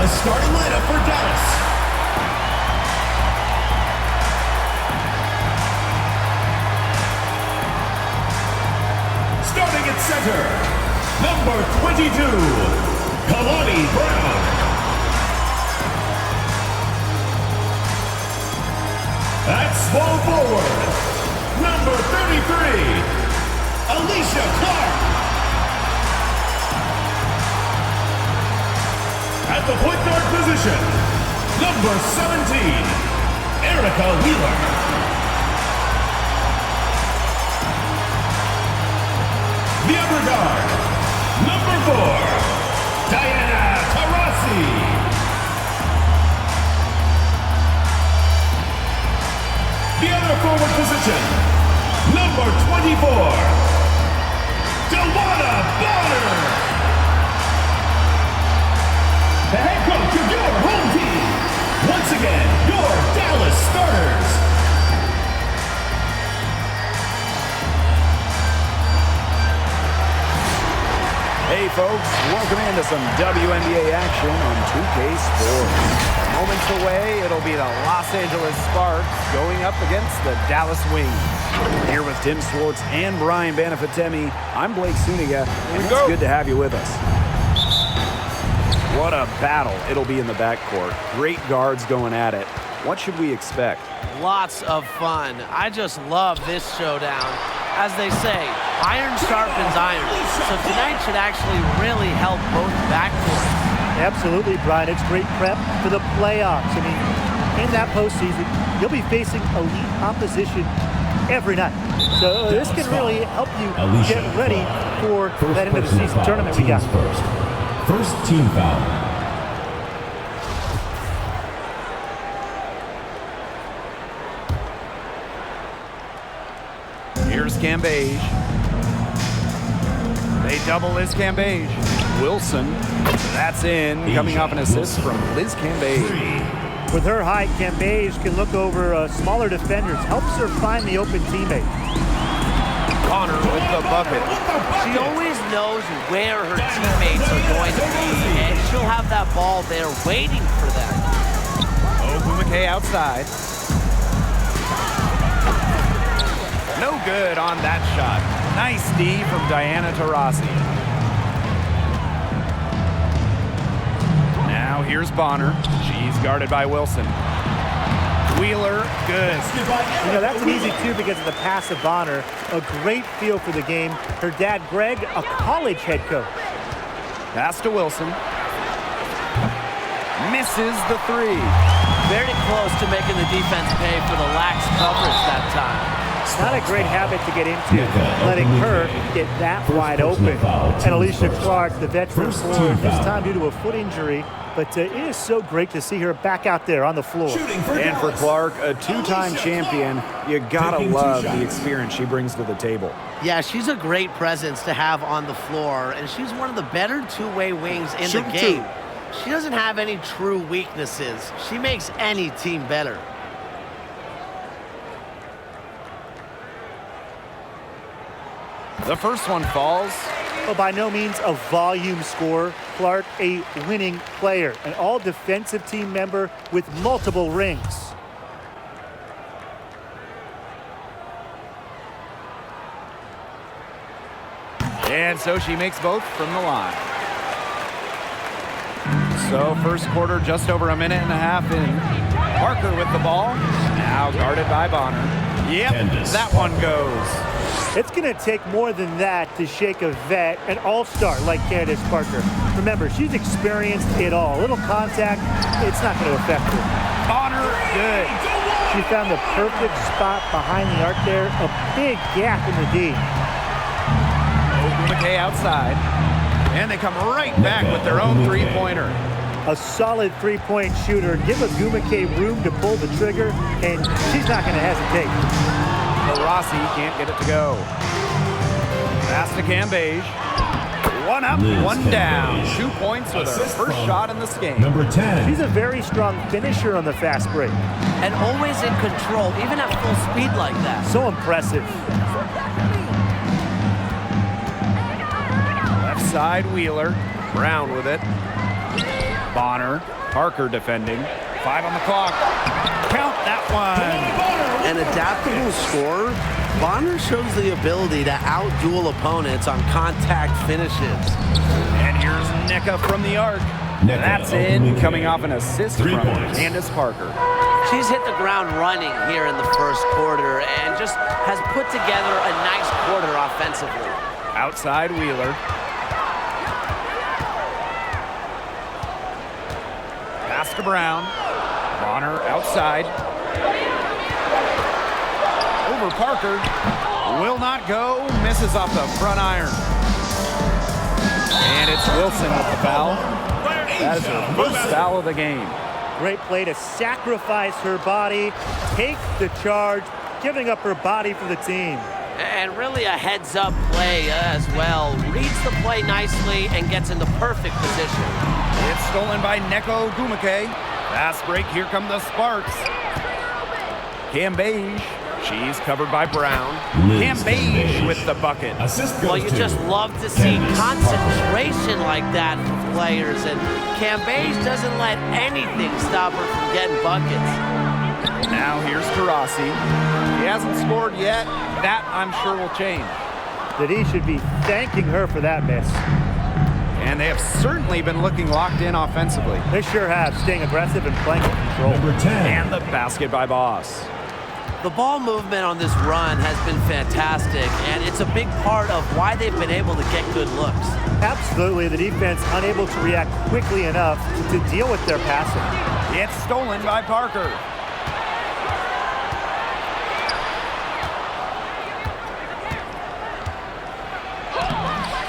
the starting lineup for Dallas. Starting at center, number 22, Kalani Brown. At small forward, number 33, Alicia Clark. At the point guard position, number 17, Erica Wheeler. The upper guard, number 4, Diana Taurasi. The other forward position, number 24, Dewana Bonner. The head coach of your home team. Once again, your Dallas starters. Hey folks, welcome into some WNBA action on 2K Sports. Moments away, it'll be the Los Angeles Sparks going up against the Dallas Wings. Here with Tim Swartz and Brian Banafitemi, I'm Blake Suniga, and it's good to have you with us. What a battle it'll be in the backcourt. Great guards going at it. What should we expect? Lots of fun. I just love this showdown. As they say, iron sharpens iron. So tonight should actually really help both backcourts. Absolutely, Brian. It's great prep for the playoffs. I mean, in that postseason, you'll be facing elite opposition every night. So this can really help you get ready for that end of the season tournament we got. First team foul. Here's Cambage. They double Liz Cambage. Wilson, that's in, coming off an assist from Liz Cambage. With her height, Cambage can look over smaller defenders, helps her find the open teammate. Connor with the bucket. She always knows where her teammates are going to be, and she'll have that ball there waiting for them. Ogumake outside. No good on that shot. Nice D from Diana Taurasi. Now here's Bonner. She's guarded by Wilson. Wheeler, good. You know, that's an easy two because of the pass of Bonner. A great feel for the game. Her dad, Greg, a college head coach. Pass to Wilson. Misses the three. Very close to making the defense pay for the lax coverage that time. Not a great habit to get into, letting her get that wide open. And Alicia Clark, the veteran scorer, this time due to a foot injury, but it is so great to see her back out there on the floor. And for Clark, a two-time champion, you gotta love the experience she brings to the table. Yeah, she's a great presence to have on the floor, and she's one of the better two-way wings in the game. She doesn't have any true weaknesses. She makes any team better. The first one falls. Well, by no means a volume scorer. Clark, a winning player, an all-defensive team member with multiple rings. And so she makes both from the line. So first quarter, just over a minute and a half in. Parker with the ball. Now guarded by Bonner. Yep, that one goes. It's going to take more than that to shake a vet, an all-star like Candace Parker. Remember, she's experienced it all. A little contact, it's not going to affect her. Bonner, good. She found the perfect spot behind the arc there, a big gap in the D. Ogumake outside, and they come right back with their own three-pointer. A solid three-point shooter. Give Ogumake room to pull the trigger, and she's not going to hesitate. Rossi can't get it to go. Pass to Cambage. One up, one down. 2 points with her first shot in this game. Number 10. She's a very strong finisher on the fast break. And always in control, even at full speed like that. So impressive. Left side, Wheeler. Brown with it. Bonner, Parker defending. 5 on the clock. Count that one. An adaptable scorer, Bonner shows the ability to outduel opponents on contact finishes. And here's Nneka from the arc. That's in, coming off an assist from Candace Parker. She's hit the ground running here in the first quarter and just has put together a nice quarter offensively. Outside Wheeler. Pass to Brown. Bonner outside. Over Parker. Will not go. Misses off the front iron. And it's Wilson with the foul. That is her first foul of the game. Great play to sacrifice her body, take the charge, giving up her body for the team. And really a heads-up play as well. Reads the play nicely and gets in the perfect position. It's stolen by Neko Gumake. Fast break, here come the Sparks. Cam Beige, she's covered by Brown. Cam Beige with the bucket. Well, you just love to see concentration like that from players, and Cam Beige doesn't let anything stop her from getting buckets. Now here's Taurasi. He hasn't scored yet. That, I'm sure, will change. That he should be thanking her for that miss. And they have certainly been looking locked in offensively. They sure have, staying aggressive and playing with control. Number 10. And the basket by Boss. The ball movement on this run has been fantastic, and it's a big part of why they've been able to get good looks. Absolutely, the defense unable to react quickly enough to deal with their passing. It's stolen by Parker.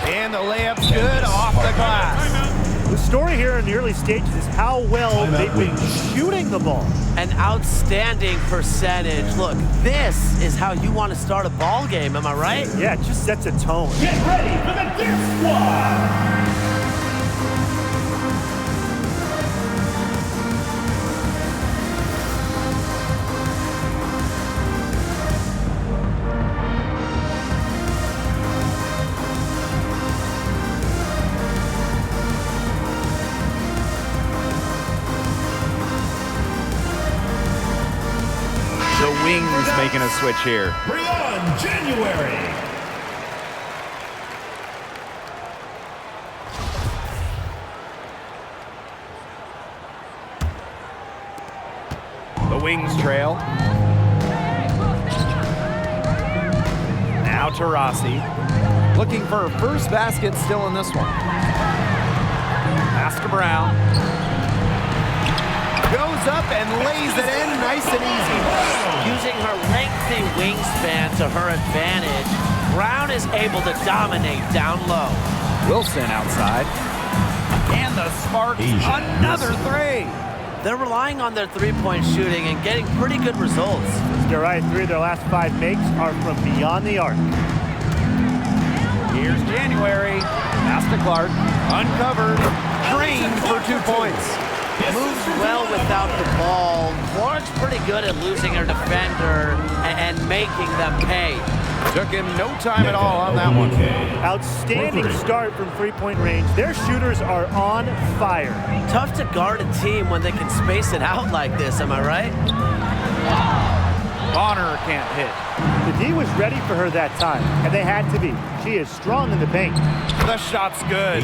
And the layup's good off the glass. The story here in the early stages is how well they've been shooting the ball. An outstanding percentage. Look, this is how you want to start a ball game, am I right? Yeah, it just sets a tone. Get ready for the Dip Squad. The Wings making a switch here. Bring on January. The Wings trail. Now Taurasi. Looking for her first basket still in this one. Pass to Brown. Goes up and lays it in nice and easy. Using her lengthy wingspan to her advantage, Brown is able to dominate down low. Wilson outside. And the Sparks, another three. They're relying on their three-point shooting and getting pretty good results. You're right, 3 of their last 5 makes are from beyond the arc. Here's January. Pass to Clark. Uncovered. Drained for 2 points. Moves well without the ball. Clark's pretty good at losing her defender and making them pay. Took him no time at all on that one. Outstanding start from three-point range. Their shooters are on fire. Tough to guard a team when they can space it out like this, am I right? Bonner can't hit. The D was ready for her that time, and they had to be. She is strong in the paint. The shot's good.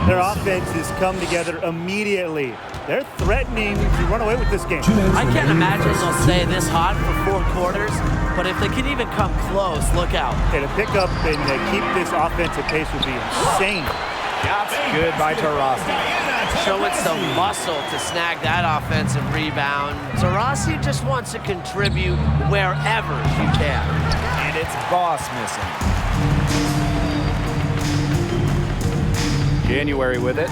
Their offenses come together immediately. They're threatening to run away with this game. I can't imagine they'll stay this hot for 4 quarters, but if they can even come close, look out. Okay, to pick up and keep this offensive pace would be insane. Shot's good by Taurasi. Showing some muscle to snag that offensive rebound. Taurasi just wants to contribute wherever she can. And it's Boss missing. January with it.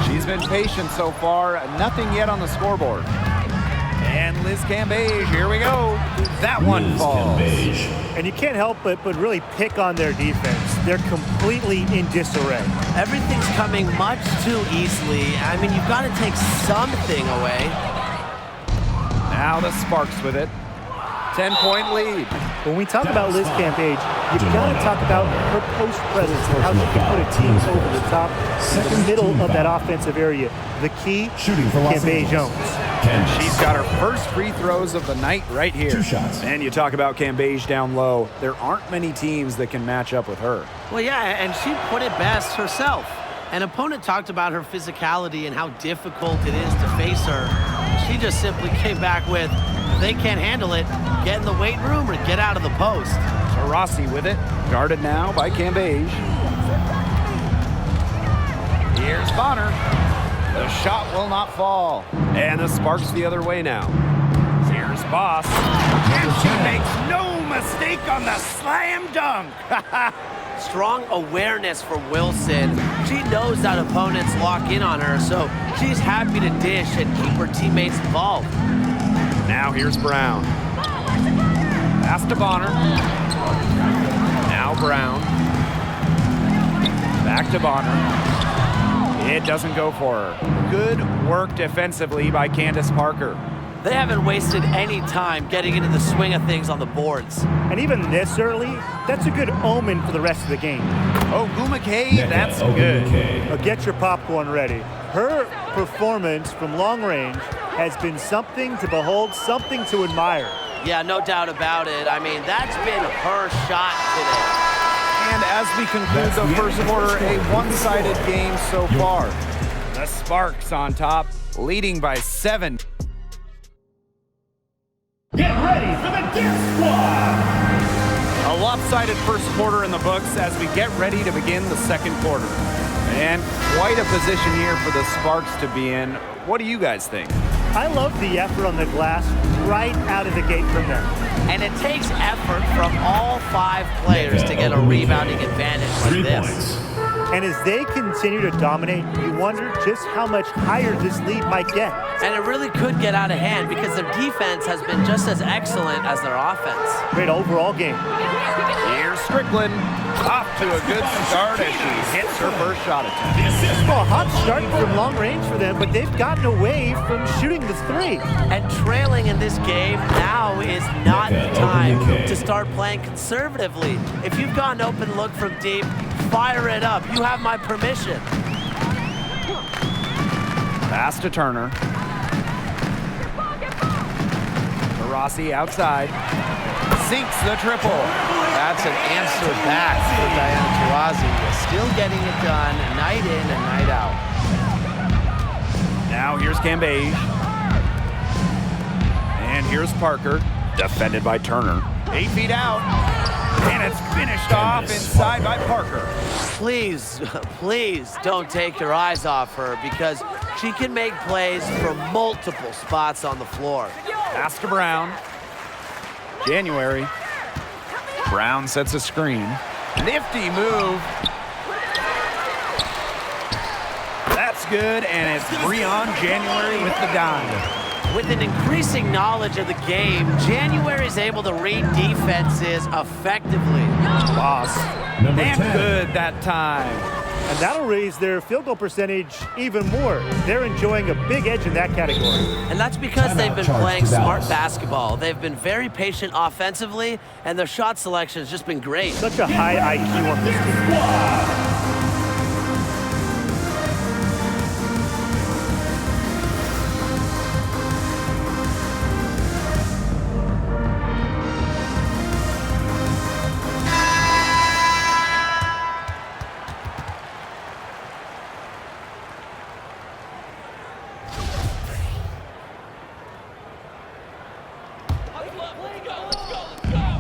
She's been patient so far. Nothing yet on the scoreboard. And Liz Cambage, here we go. That one falls. And you can't help but really pick on their defense. They're completely in disarray. Everything's coming much too easily. I mean, you've got to take something away. Now the Sparks with it. 10-point lead. When we talk about Liz Cambage, You've got to talk about her post presence and how she can put a team over the top in the middle of that offensive area. The key, Shooting for Los Cambeige Angeles. Jones. She's got her first free throws of the night right here. 2 shots. And you talk about Cambeige down low. There aren't many teams that can match up with her. Well, yeah, and she put it best herself. An opponent talked about her physicality and how difficult it is to face her. She just simply came back with, if they can't handle it, get in the weight room or get out of the post. Rossi with it, guarded now by Cambeige. Here's Bonner. The shot will not fall. And the Sparks the other way now. Here's Boss. And she makes no mistake on the slam dunk. Strong awareness from Wilson. She knows that opponents lock in on her, so she's happy to dish and keep her teammates involved. Now here's Brown. Pass to Bonner. Now Brown. Back to Bonner. It doesn't go for her. Good work defensively by Candace Parker. They haven't wasted any time getting into the swing of things on the boards. And even this early, that's a good omen for the rest of the game. Ogumake, that's good. Get your popcorn ready. Her performance from long range has been something to behold, something to admire. Yeah, no doubt about it. I mean, that's been her shot today. And as we conclude the first quarter, a one-sided game so far. The Sparks on top, leading by 7. Get ready for the Deer Squad. A lopsided first quarter in the books as we get ready to begin the second quarter. And quite a position here for the Sparks to be in. What do you guys think? I love the effort on the glass right out of the gate from them. And it takes effort from all 5 players to get a rebounding advantage like 3 this. points. And as they continue to dominate, you wonder just how much higher this lead might get. And it really could get out of hand because their defense has been just as excellent as their offense. Great overall game. Here's Strickland, off to a good start as she hits her first shot attempt. Well, a hot start from long range for them, but they've gotten away from shooting the 3. And trailing in this game now is not the time to start playing conservatively. If you've got an open look from deep, fire it up. You have my permission. Pass to Turner. Rossi outside. Sinks the triple. That's an answer back for Diana Taurasi. Still getting it done night in and night out. Now here's Cambeige. And here's Parker, defended by Turner. 8 feet out. And it's finished off inside by Parker. Please, please don't take your eyes off her because she can make plays from multiple spots on the floor. Pass to Brown. January. Brown sets a screen. Nifty move. That's good, and it's Breon January with the dime. With an increasing knowledge of the game, January is able to read defenses effectively. Boss. Number And 10. good that time. And that'll raise their field goal percentage even more. They're enjoying a big edge in that category. And that's because they've been Timeout playing charge to smart Dallas. basketball. They've been very patient offensively, and their shot selection has just been great. Such a high IQ on this team.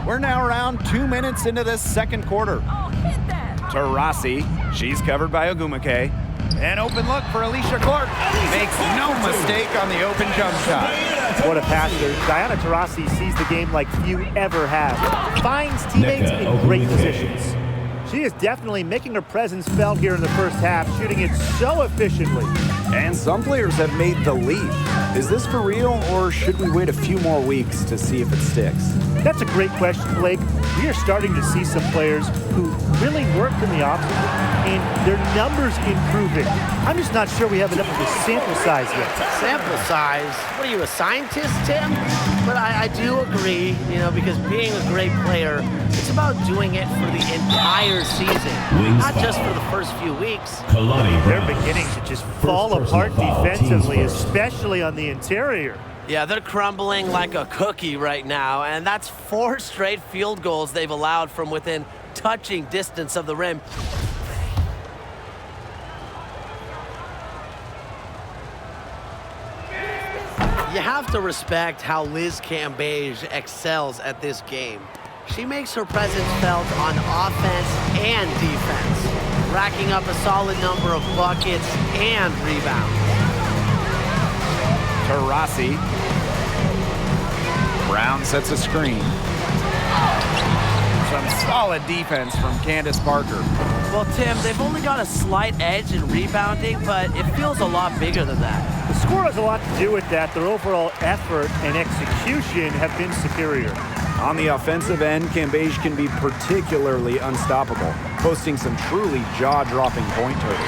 We're now around 2 minutes into this second quarter. Taurasi, she's covered by Ogumake. An open look for Alicia Clark. Makes no mistake on the open jump shot. What a passer. Diana Taurasi sees the game like few ever have. Finds teammates in great positions. She is definitely making her presence felt here in the first half, shooting it so efficiently. And some players have made the leap. Is this for real, or should we wait a few more weeks to see if it sticks? That's a great question, Blake. We are starting to see some players who really worked in the offseason, and their numbers improving. I'm just not sure we have enough of a sample size yet. Sample size? What are you, a scientist, Tim? But I do agree, because being a great player, it's about doing it for the entire season, not just for the first few weeks. They're beginning to just fall apart defensively, especially on the interior. Yeah, they're crumbling like a cookie right now, and that's 4 straight field goals they've allowed from within touching distance of the rim. You have to respect how Liz Cambage excels at this game. She makes her presence felt on offense and defense, racking up a solid number of buckets and rebounds. Taurasi. Brown sets a screen. Some solid defense from Candace Parker. Well, Tim, they've only got a slight edge in rebounding, but it feels a lot bigger than that. The score has a lot to do with that. Their overall effort and execution have been superior. On the offensive end, Cambage can be particularly unstoppable, posting some truly jaw-dropping point totals.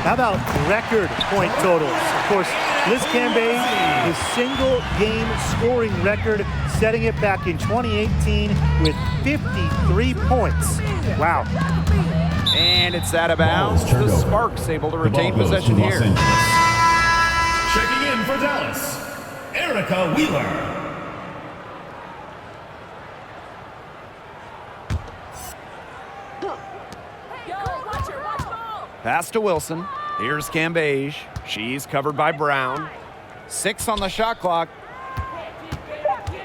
How about record point totals? Of course, Liz Cambage, his single game scoring record, setting it back in 2018 with 53 points. Wow. And it's out of bounds. The Sparks able to retain possession here. Checking in for Dallas, Erica Wheeler. Pass to Wilson. Here's Cambage. She's covered by Brown. 6 on the shot clock.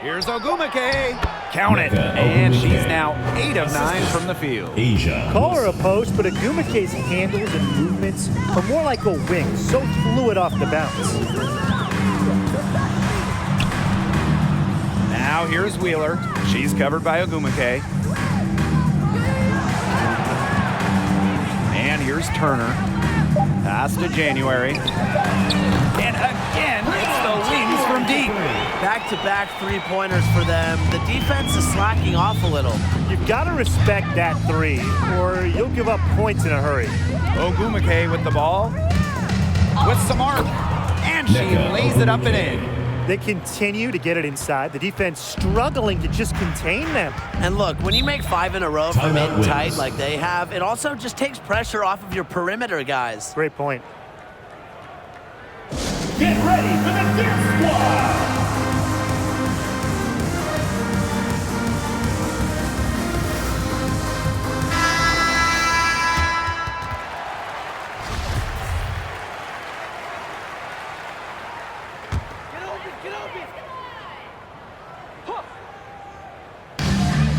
Here's Ogumake. Count it. And she's now 8 of 9 from the field. Call her a post, but Ogumake's handles and movements are more like a wing, so fluid off the bounce. Now here's Wheeler. She's covered by Ogumake. And here's Turner. Pass to January. And again, it's the wings from deep. Back-to-back three-pointers for them. The defense is slacking off a little. You've got to respect that three, or you'll give up points in a hurry. Ogumake with the ball. With some arc. And she lays it up and in. They continue to get it inside. The defense struggling to just contain them. And look, when you make 5 in a row from in tight like they have, it also just takes pressure off of your perimeter guys. Great point. Get ready for the Dance Squad!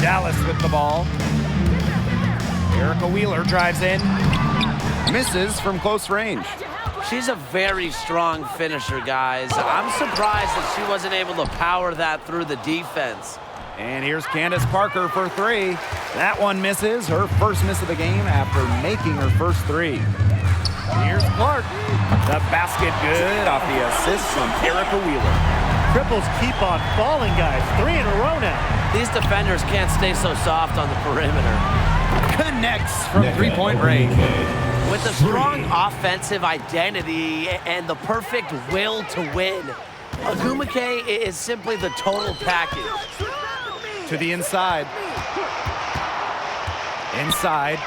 Dallas with the ball. Erica Wheeler drives in. Misses from close range. She's a very strong finisher, guys. I'm surprised that she wasn't able to power that through the defense. And here's Candace Parker for 3. That one misses. Her first miss of the game after making her first 3. Here's Clark. The basket good off the assist from Erica Wheeler. Triples keep on falling, guys. 3 in a row now. These defenders can't stay so soft on the perimeter. Connects from three-point range. With a strong offensive identity and the perfect will to win, Ogumake is simply the total package. To the inside. Inside.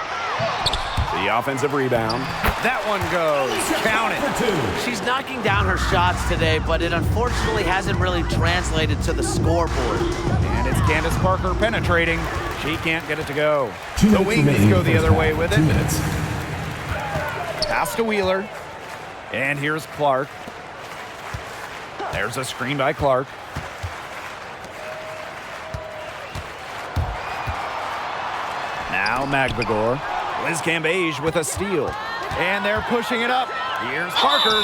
The offensive rebound. That one goes. Count it. She's knocking down her shots today, but it unfortunately hasn't really translated to the scoreboard. And it's Candace Parker penetrating. She can't get it to go. The wings go the other way with it. 2 minutes. Pass to Wheeler. And here's Clark. There's a screen by Clark. Now Magvigor. Liz Cambage with a steal. And they're pushing it up. Here's Parker.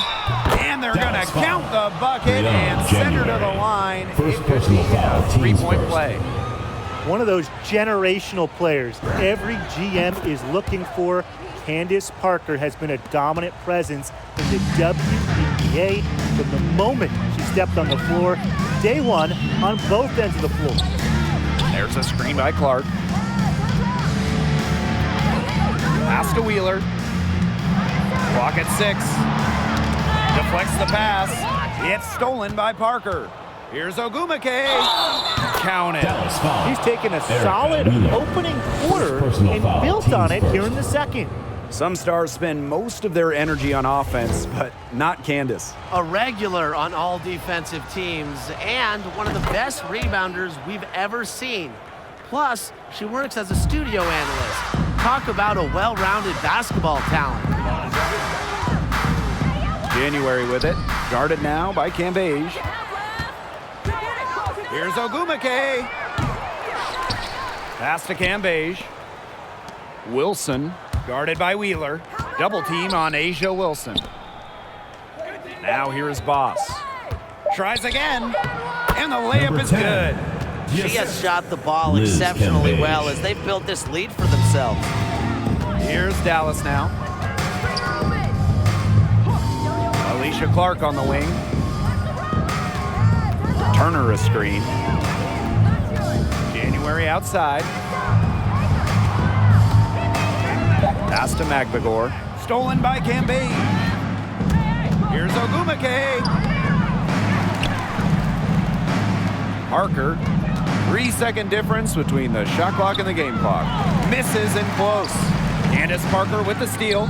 And they're going to count the bucket and send her to the line. First personal foul, team's Three-point first. play. One of those generational players every GM is looking for. Candace Parker has been a dominant presence in the WNBA from the moment she stepped on the floor. Day one on both ends of the floor. There's a screen by Clark. Pass to Wheeler. Clock at 6. Deflects the pass. It's stolen by Parker. Here's Ogumake. Count it. Dallas foul. He's taken a Erica solid Wheeler. opening quarter Personal and foul. built Team's on it here first. in the second. Some stars spend most of their energy on offense, but not Candace. A regular on all defensive teams and one of the best rebounders we've ever seen. Plus, she works as a studio analyst. Talk about a well-rounded basketball talent. January with it. Guarded now by Cambage. Here's Ogumake. Pass to Cambage. Wilson, guarded by Wheeler. Double team on Asia Wilson. Now here is Boss. Tries again, and the layup Number is 10. good. She has shot the ball Liz exceptionally Cambage. well as they've built this lead for themselves. Here's Dallas now. Alicia Clark on the wing. Turner a screen. January outside. Pass to Magbagor. Stolen by Cambage. Here's Ogumake. Parker. 3-second difference between the shot clock and the game clock. Misses and close. Candace Parker with the steal.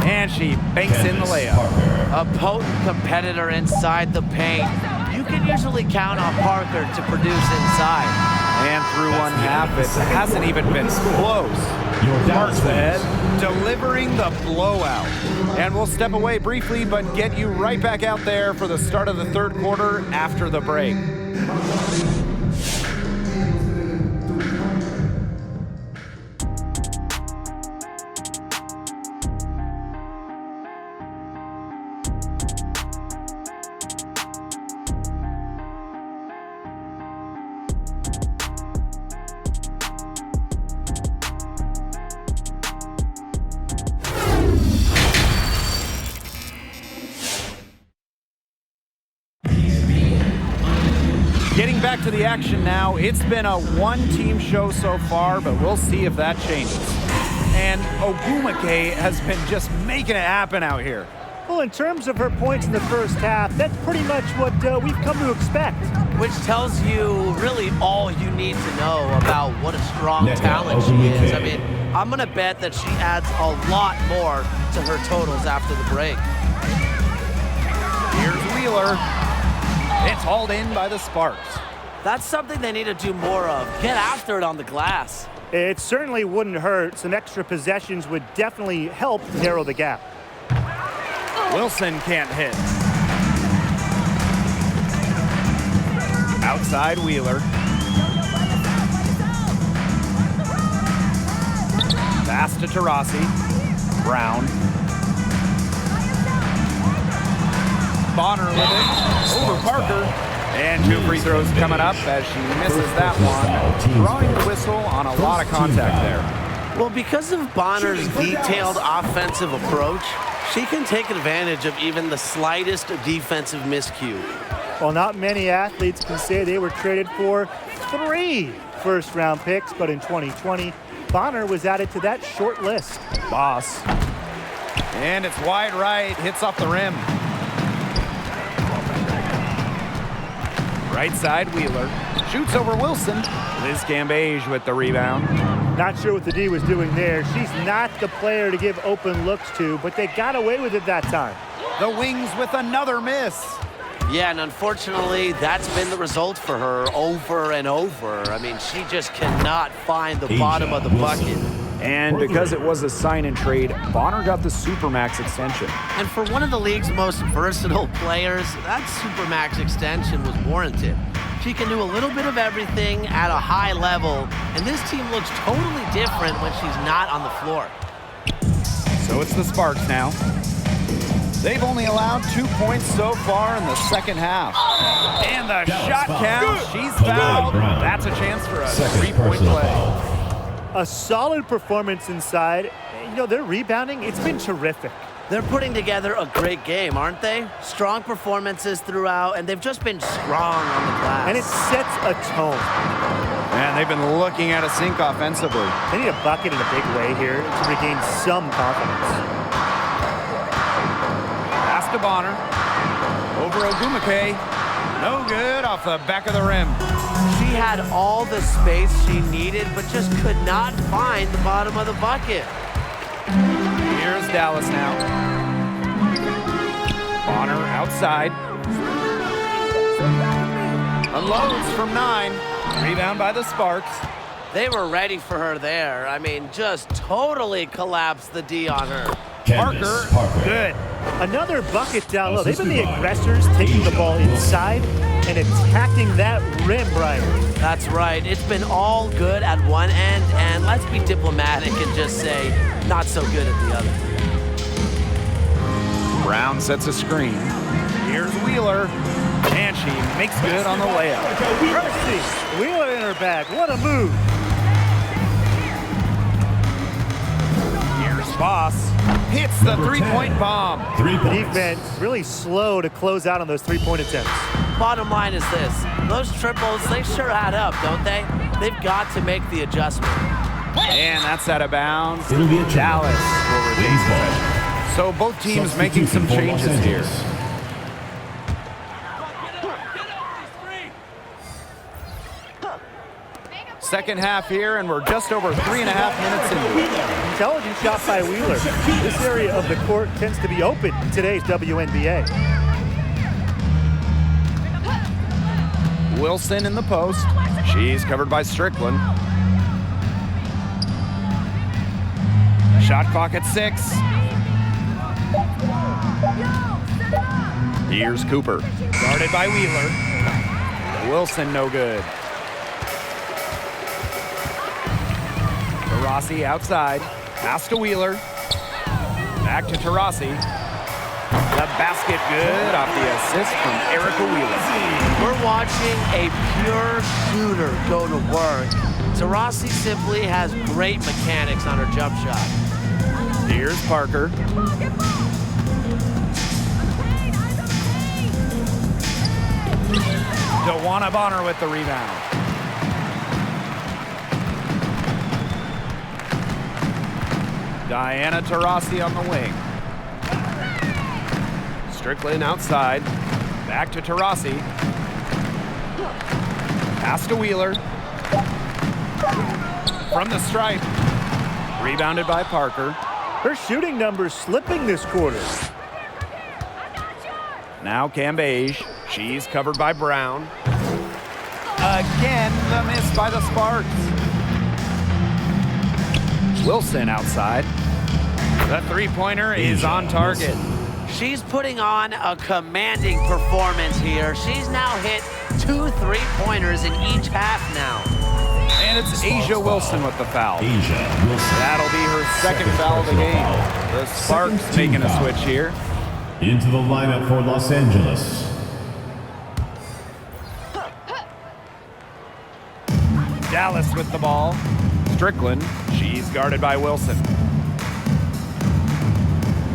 And she banks in the Candace layup. Parker. A potent competitor inside the paint. You can usually count on Parker to produce inside. And through one half, it hasn't even been close. Your Dallas Marquez wins. delivering the blowout. And we'll step away briefly, but get you right back out there for the start of the third quarter after the break. Getting back to the action now. It's been a one-team show so far, but we'll see if that changes. And Ogumake has been just making it happen out here. Well, in terms of her points in the first half, that's pretty much what we've come to expect. Which tells you really all you need to know about what a strong Next, talent she Ogumake. is. I mean, I'm going to bet that she adds a lot more to her totals after the break. Here's Wheeler. It's hauled in by the Sparks. That's something they need to do more of. Get after it on the glass. It certainly wouldn't hurt. Some extra possessions would definitely help narrow the gap. Wilson can't hit. Outside Wheeler. Pass to Tarasi. Brown. Bonner with it. Over Parker. And 2 free throws coming up as she misses that one. Drawing the whistle on a lot of contact there. Well, because of Bonner's detailed offensive approach, she can take advantage of even the slightest defensive miscue. Well, not many athletes can say they were traded for 3 first-round picks, but in 2020, Bonner was added to that short list. Boss. And it's wide right. Hits off the rim. Right side, Wheeler. Shoots over Wilson. Liz Cambage with the rebound. Not sure what the D was doing there. She's not the player to give open looks to, but they got away with it that time. The Wings with another miss. Yeah, and unfortunately, that's been the result for her over and over. I mean, she just cannot find the bottom of the bucket. And because it was a sign and trade, Bonner got the Supermax extension. And for one of the league's most versatile players, that Supermax extension was warranted. She can do a little bit of everything at a high level, and this team looks totally different when she's not on the floor. So it's the Sparks now. They've only allowed 2 points so far in the second half. And the shot count, she's fouled. That's a chance for a three-point play. A solid performance inside. You know, their rebounding, it's been terrific. They're putting together a great game, aren't they? Strong performances throughout, and they've just been strong on the glass. And it sets a tone. Man, they've been looking at a sink offensively. They need a bucket in a big way here to regain some confidence. Pass to Bonner. Over Ogumake. No good off the back of the rim. She had all the space she needed, but just could not find the bottom of the bucket. Here's Dallas now. Bonner outside. Unloads from 9. Rebound by the Sparks. They were ready for her there. I mean, just totally collapsed the D on her. Parker, good. Another bucket down low. They've been the aggressors taking the ball inside and attacking that rim, Brian. That's right. It's been all good at one end, and let's be diplomatic and just say not so good at the other. Brown sets a screen. Here's Wheeler, and she makes good on the layup. Mercy. Wheeler in her bag. What a move. Here's Voss. Hits the three-point bomb. 3 points. Defense really slow to close out on those three-point attempts. Bottom line is this. Those triples, they sure add up, don't they? They've got to make the adjustment. And that's out of bounds. It'll be a Dallas will retain Baseball. possession. So both teams making some changes here. Second half here, and we're just over 3.5 minutes into it. Intelligent shot by Wheeler. This area of the court tends to be open in today's WNBA. Wilson in the post. She's covered by Strickland. Shot clock at 6. Here's Cooper. Guarded by Wheeler. Wilson no good. Tarasi outside. Pass to Wheeler. Back to Tarasi. The basket good off the assist from Erica Wheeler. We're watching a pure shooter go to work. Tarasi simply has great mechanics on her jump shot. Here's Parker. DeWanna Bonner with the rebound. Diana Taurasi on the wing. Strickland outside. Back to Taurasi. Pass to Wheeler. From the stripe. Rebounded by Parker. Her shooting numbers slipping this quarter. Now Cambage. She's covered by Brown. Again, the miss by the Sparks. Wilson outside. The three-pointer is on target. She's putting on a commanding performance here. She's now hit 2 3-pointers in each half now. And it's Asia Wilson with the foul. Asia Wilson. That'll be her second foul of the game. The Sparks making a switch here. Into the lineup for Los Angeles. Dallas with the ball. Strickland. She's guarded by Wilson.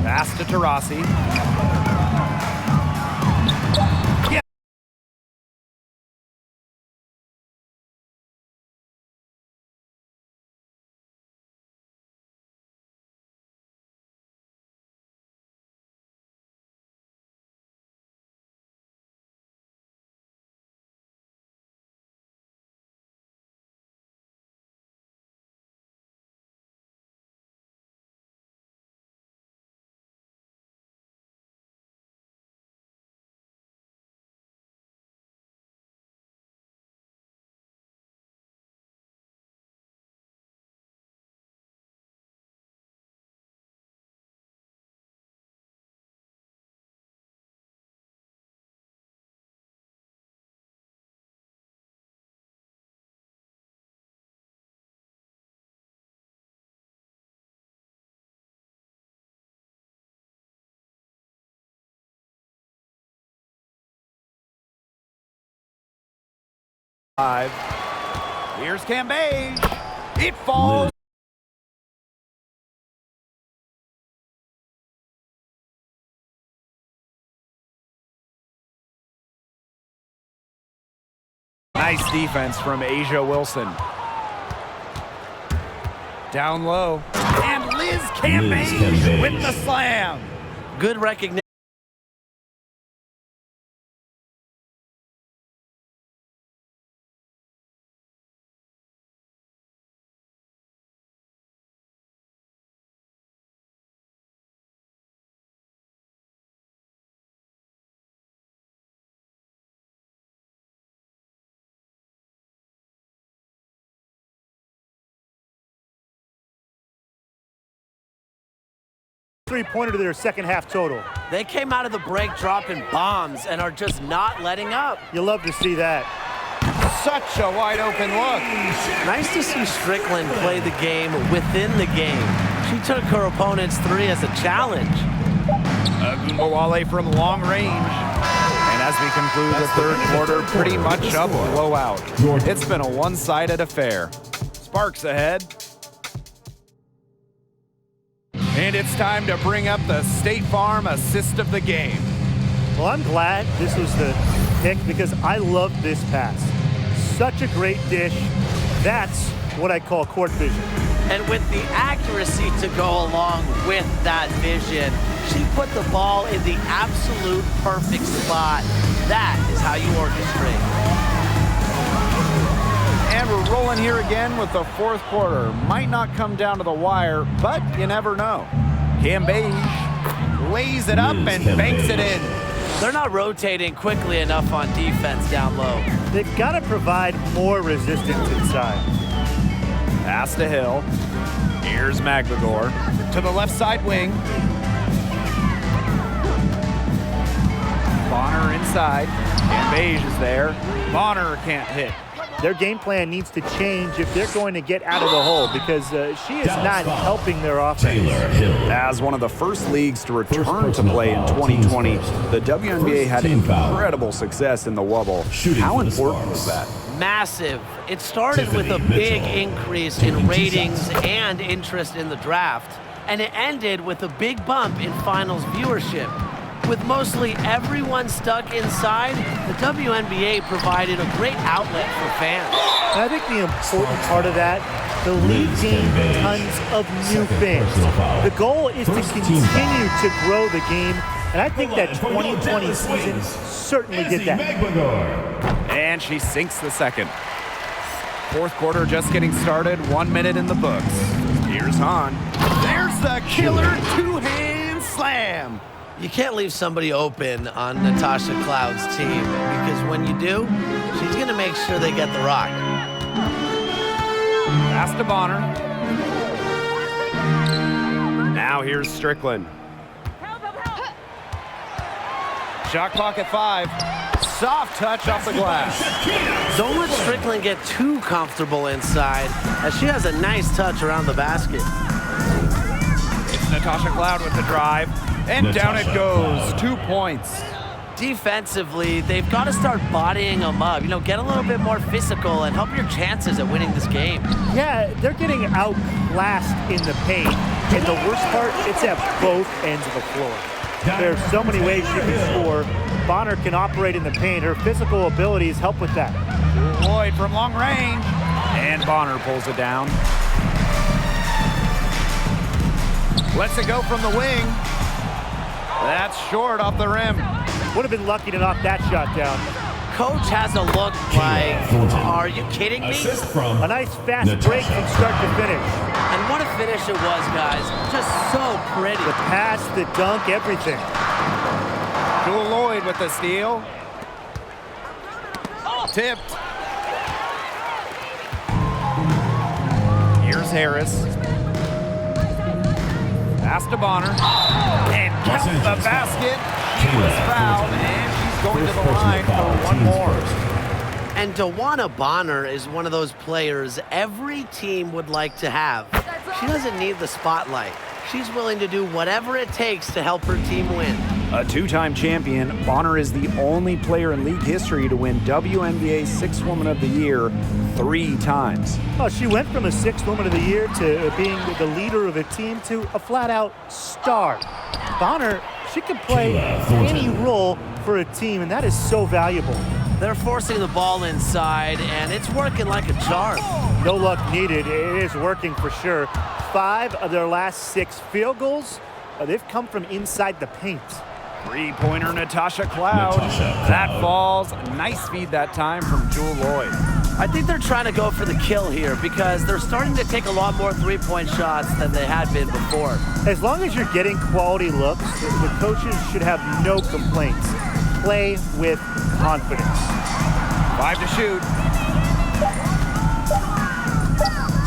Pass to Taurasi. Yeah. Here's Cambage. It falls. Nice defense from Asia Wilson. Down low. And Liz Cambage with the slam. Good recognition. Three-pointer to their second half total. They came out of the break dropping bombs and are just not letting up. You love to see that. Such a wide open look. Nice to see Strickland play the game within the game. She took her opponent's three as a challenge. Agunbowale from long range. And as we conclude the third quarter, pretty much a blowout. It's been a one-sided affair. Sparks ahead. And it's time to bring up the State Farm assist of the game. Well, I'm glad this was the pick because I love this pass. Such a great dish. That's what I call court vision. And with the accuracy to go along with that vision, she put the ball in the absolute perfect spot. That is how you orchestrate. And we're rolling here again with the fourth quarter. Might not come down to the wire, but you never know. Cambage lays it up and banks it in. They're not rotating quickly enough on defense down low. They've got to provide more resistance inside. Pass to Hill. Here's Magbagor to the left side wing. Bonner inside. Cambage is there. Bonner can't hit. Their game plan needs to change if they're going to get out of the hole because she is not helping their offense. As one of the first leagues to return to play in 2020, the WNBA had incredible success in the Wubble. How important was that? Massive. It started with a big increase in ratings and interest in the draft, and it ended with a big bump in finals viewership. With mostly everyone stuck inside, the WNBA provided a great outlet for fans. And I think the important part of that, the league gained tons of new fans. The goal is to continue to grow the game, and I think that 2020 season certainly did that. And she sinks the second. Fourth quarter just getting started, 1 minute in the books. Here's Hahn. There's the killer two-hand slam. You can't leave somebody open on Natasha Cloud's team because when you do, she's going to make sure they get the rock. Pass to Bonner. Now here's Strickland. Shot clock at 5. Soft touch off the glass. Don't let Strickland get too comfortable inside as she has a nice touch around the basket. It's Natasha Cloud with the drive. And down it goes. 2 points. Defensively, they've got to start bodying them up. You know, get a little bit more physical and help your chances at winning this game. Yeah, they're getting outclassed in the paint. And the worst part, it's at both ends of the floor. There's so many ways she can score. Bonner can operate in the paint. Her physical abilities help with that. Lloyd from long range. And Bonner pulls it down. Lets it go from the wing. That's short off the rim. Would have been lucky to knock that shot down. Coach has a look like, are you kidding me? A nice fast break from start to finish. And what a finish it was, guys. Just so pretty. The pass, the dunk, everything. Jewel Lloyd with the steal. Tipped. Here's Harris. Pass to Bonner. And counts the basket. She was fouled, and she's going to the line for one more. And Dawana Bonner is one of those players every team would like to have. She doesn't need the spotlight. She's willing to do whatever it takes to help her team win. A two-time champion, Bonner is the only player in league history to win WNBA Sixth Woman of the Year 3 times. Oh, she went from a Sixth Woman of the Year to being the leader of a team to a flat-out star. Bonner, she can play any role for a team, and that is so valuable. They're forcing the ball inside, and it's working like a charm. No luck needed. It is working for sure. 5 of their last 6 field goals, they've come from inside the paint. Three-pointer Natasha Cloud. That falls. Nice feed that time from Jewel Lloyd. I think they're trying to go for the kill here because they're starting to take a lot more three-point shots than they had been before. As long as you're getting quality looks, the coaches should have no complaints. Play with confidence. 5 to shoot.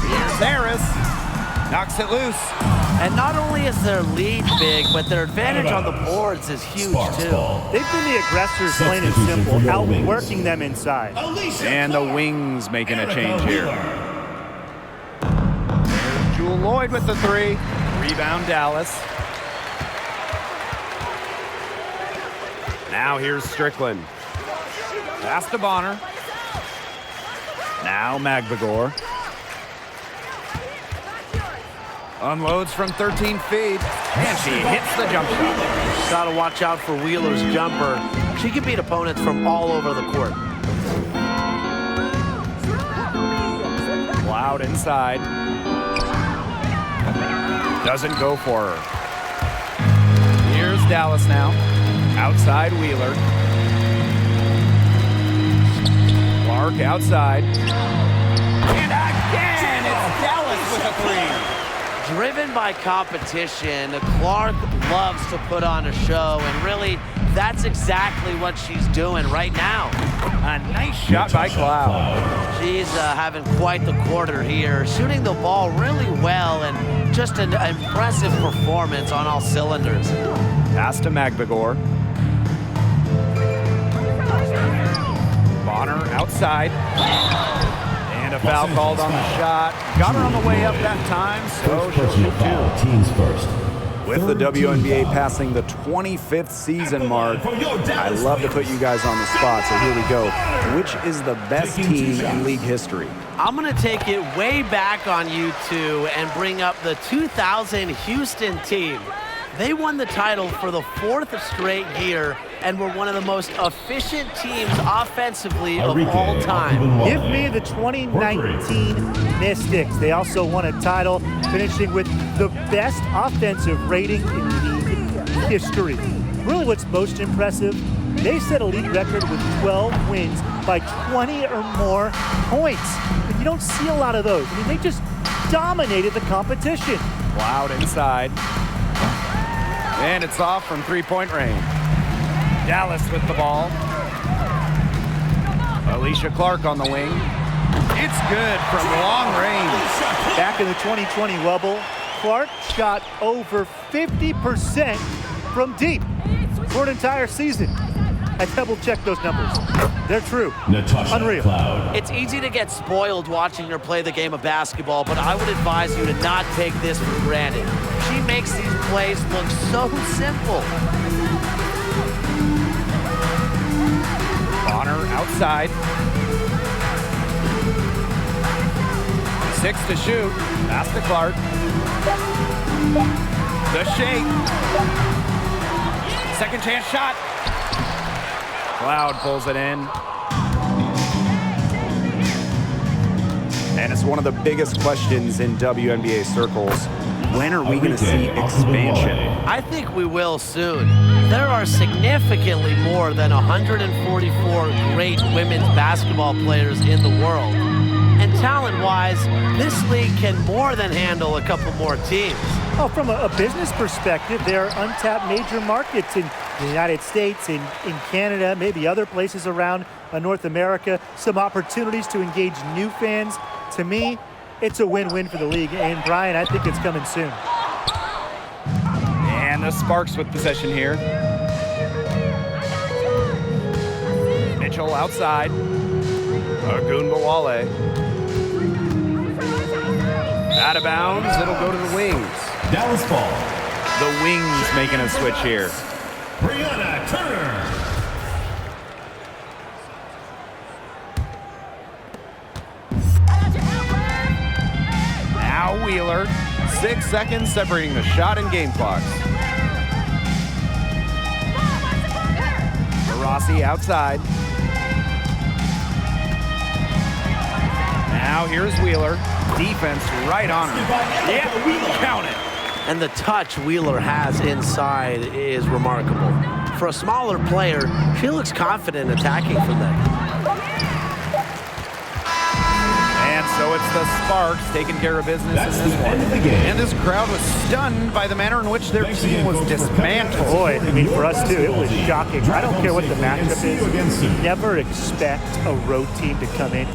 Here's Harris. Knocks it loose. And not only is their lead big, but their advantage on the boards is huge, too. They've been the aggressors, plain and simple, outworking them inside. And the wings making a change here. There's Jewel Lloyd with the three. Rebound, Dallas. Now here's Strickland. Pass to Bonner. Now Magbagor. Unloads from 13 feet, and she hits the jump shot. Got to watch out for Wheeler's jumper. She can beat opponents from all over the court. Loud inside. Doesn't go for her. Here's Dallas now. Outside Wheeler. Clark outside. And again, it's Dallas with a three. Driven by competition, Clark loves to put on a show, and really, that's exactly what she's doing right now. A nice shot by Cloud. She's having quite the quarter here, shooting the ball really well, and just an impressive performance on all cylinders. Pass to Magbagor. Bonner outside. And a foul called on the shot. Got her on the way up that time, so she'll shoot two. Teams first. With the WNBA passing the 25th season mark, I love to put you guys on the spot, so here we go. Which is the best team in league history? I'm going to take it way back on you two and bring up the 2000 Houston team. They won the title for the 4th straight year and were one of the most efficient teams offensively of all time. Give me the 2019 Mystics. They also won a title, finishing with the best offensive rating in league history. Really what's most impressive, they set a league record with 12 wins by 20 or more points. And you don't see a lot of those. I mean, they just dominated the competition. Loud inside. And it's off from three-point range. Dallas with the ball. Alicia Clark on the wing. It's good from long range. Back in the 2020 bubble, Clark shot over 50% from deep for an entire season. I double-checked those numbers. They're true. Unreal. Cloud. It's easy to get spoiled watching her play the game of basketball, but I would advise you to not take this for granted. She makes these plays look so simple. Bonner outside. 6 to shoot. Pass to Clark. The shake. Second chance shot. Cloud pulls it in. And it's one of the biggest questions in WNBA circles. When are we going to see expansion? I think we will soon. There are significantly more than 144 great women's basketball players in the world. And talent-wise, this league can more than handle a couple more teams. Oh, from a business perspective, there are untapped major markets in the United States, in Canada, maybe other places around North America. Some opportunities to engage new fans. To me, it's a win-win for the league, and Brian, I think it's coming soon. And the Sparks with possession here. Mitchell outside. Agunbawale. Out of bounds, it'll go to the wings. Dallas ball. The wings making a switch here. Brianna Turner. Now Wheeler. 6 seconds separating the shot and game clocks. Rossi outside. Now here's Wheeler. Defense right on her. Yeah, count it. And the touch Wheeler has inside is remarkable. For a smaller player, she looks confident attacking from there. And so it's the Sparks taking care of business in this one. And this crowd was stunned by the manner in which their team was dismantled. Boy, I mean, for us too, it was shocking. I don't care what the matchup is. You never expect a road team to come in